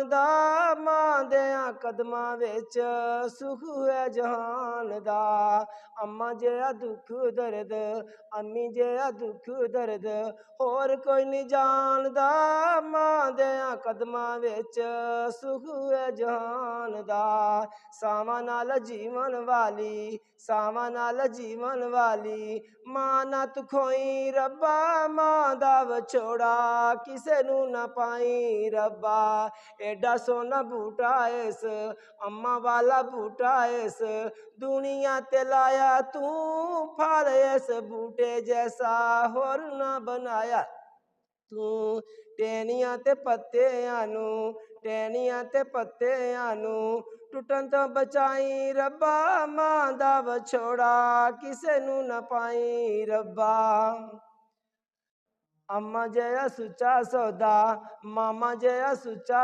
दा मां देयां कदमां विच सुख है जहान दा। अम्मा जिहा दुख दर्द अम्मी जिहा दुख दर्द होर कोई नहीं जानदा। मां देयां कदमां विच सुख है जहान दा। सावां नाल जीवन वाली सावां नाल जीवन वाली मां ना तू खोई रब्बा। मां दा विछोड़ा किसे नू ना पाई रब्बा। एडा सोना बूटा इस अम्मा वाला बूटा इस दुनिया ते लाया तू फल इस बूटे जैसा होर ना बनाया तू। टहनियां ते पत्तियां नू टहनियां ते पत्तियां नू टुटन तो बचाई रब्बा। मां दा विछोड़ा किसे नू ना पाई रब्बा। अम्मा जिहा सुच्चा सौदा मामा जिहा सुच्चा